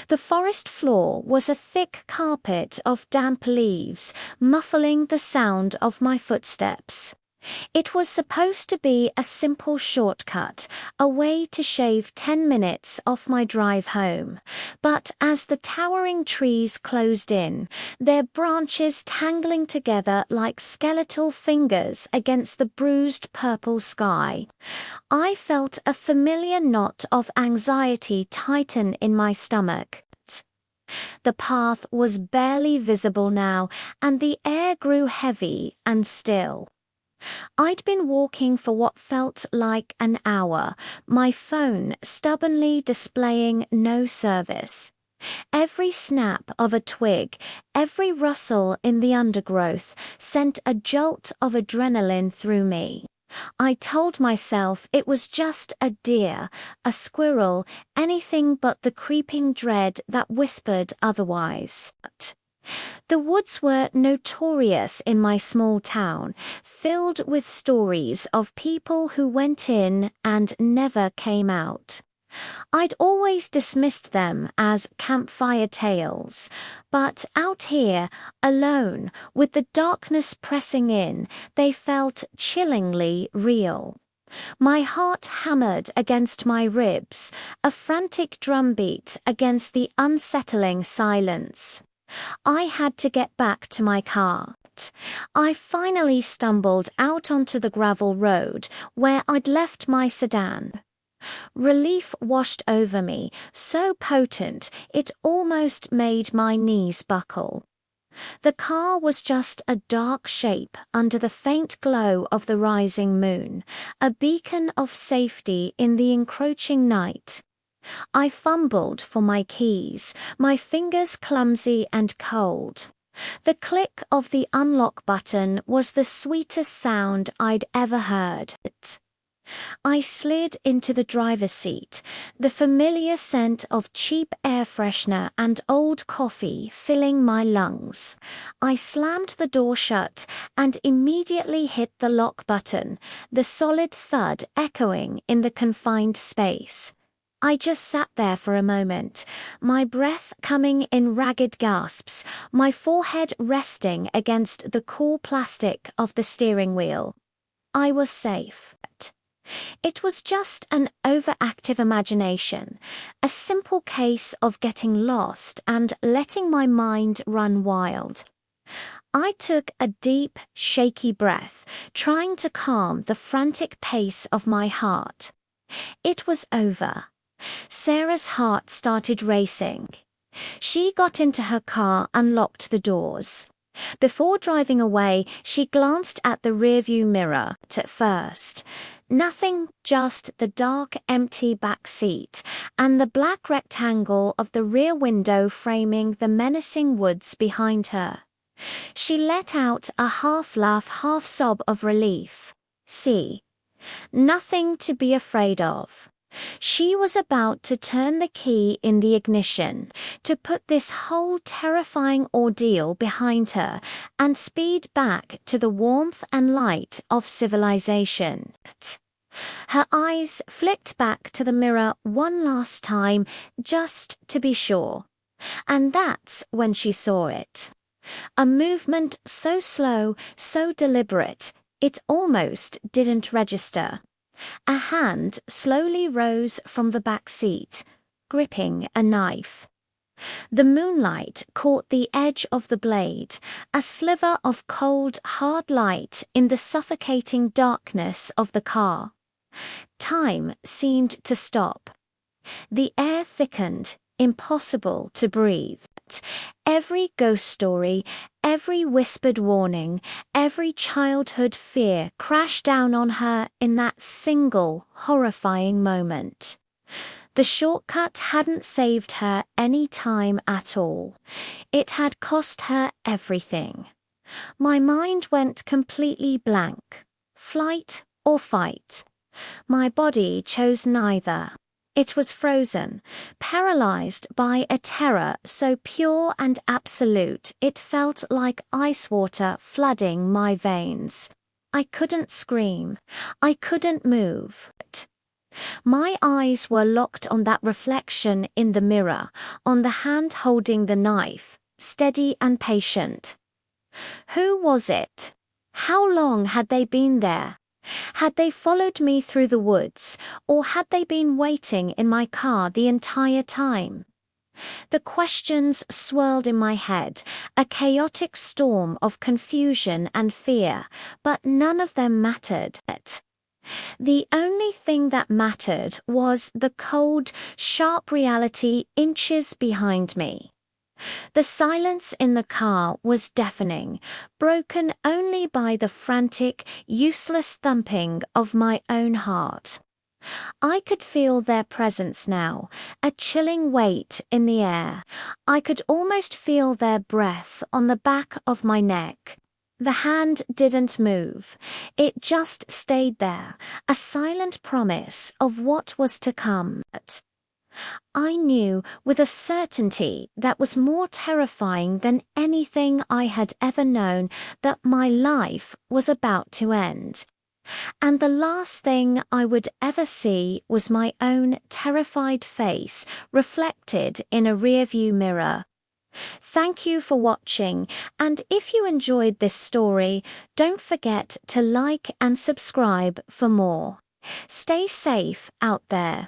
The forest floor was a thick carpet of damp leaves, muffling the sound of my footsteps. It was supposed to be a simple shortcut, a way to shave 10 minutes off my drive home. But as the towering trees closed in, their branches tangling together like skeletal fingers against the bruised purple sky, I felt a familiar knot of anxiety tighten in my stomach. The path was barely visible now, and the air grew heavy and still. I'd been walking for what felt like an hour, my phone stubbornly displaying no service. Every snap of a twig, every rustle in the undergrowth sent a jolt of adrenaline through me. I told myself it was just a deer, a squirrel, anything but the creeping dread that whispered otherwise. The woods were notorious in my small town, filled with stories of people who went in and never came out. I'd always dismissed them as campfire tales, but out here, alone, with the darkness pressing in, they felt chillingly real. My heart hammered against my ribs, a frantic drumbeat against the unsettling silence. I had to get back to my car. I finally stumbled out onto the gravel road where I'd left my sedan. Relief washed over me, so potent it almost made my knees buckle. The car was just a dark shape under the faint glow of the rising moon, a beacon of safety in the encroaching night. I fumbled for my keys, my fingers clumsy and cold. The click of the unlock button was the sweetest sound I'd ever heard. I slid into the driver's seat, the familiar scent of cheap air freshener and old coffee filling my lungs. I slammed the door shut and immediately hit the lock button, the solid thud echoing in the confined space. I just sat there for a moment, my breath coming in ragged gasps, my forehead resting against the cool plastic of the steering wheel. I was safe. It was just an overactive imagination, a simple case of getting lost and letting my mind run wild. I took a deep, shaky breath, trying to calm the frantic pace of my heart. It was over. Sarah's heart started racing. She got into her car and locked the doors. Before driving away, she glanced at the rearview mirror at first. Nothing, just the dark, empty back seat and the black rectangle of the rear window framing the menacing woods behind her. She let out a half-laugh, half-sob of relief. See, nothing to be afraid of. She was about to turn the key in the ignition, to put this whole terrifying ordeal behind her and speed back to the warmth and light of civilization. Her eyes flicked back to the mirror one last time, just to be sure. And that's when she saw it. A movement so slow, so deliberate, it almost didn't register. A hand slowly rose from the back seat, gripping a knife. The moonlight caught the edge of the blade, a sliver of cold, hard light in the suffocating darkness of the car. Time seemed to stop. The air thickened, impossible to breathe. Every ghost story, every whispered warning, every childhood fear crashed down on her in that single, horrifying moment. The shortcut hadn't saved her any time at all. It had cost her everything. My mind went completely blank. Flight or fight? My body chose neither. It was frozen, paralyzed by a terror so pure and absolute it felt like ice water flooding my veins. I couldn't scream. I couldn't move. My eyes were locked on that reflection in the mirror, on the hand holding the knife, steady and patient. Who was it? How long had they been there? Had they followed me through the woods, or had they been waiting in my car the entire time? The questions swirled in my head, a chaotic storm of confusion and fear, but none of them mattered. The only thing that mattered was the cold, sharp reality inches behind me. The silence in the car was deafening, broken only by the frantic, useless thumping of my own heart. I could feel their presence now, a chilling weight in the air. I could almost feel their breath on the back of my neck. The hand didn't move. It just stayed there, a silent promise of what was to come. I knew with a certainty that was more terrifying than anything I had ever known that my life was about to end. And the last thing I would ever see was my own terrified face reflected in a rearview mirror. Thank you for watching, and if you enjoyed this story, don't forget to like and subscribe for more. Stay safe out there.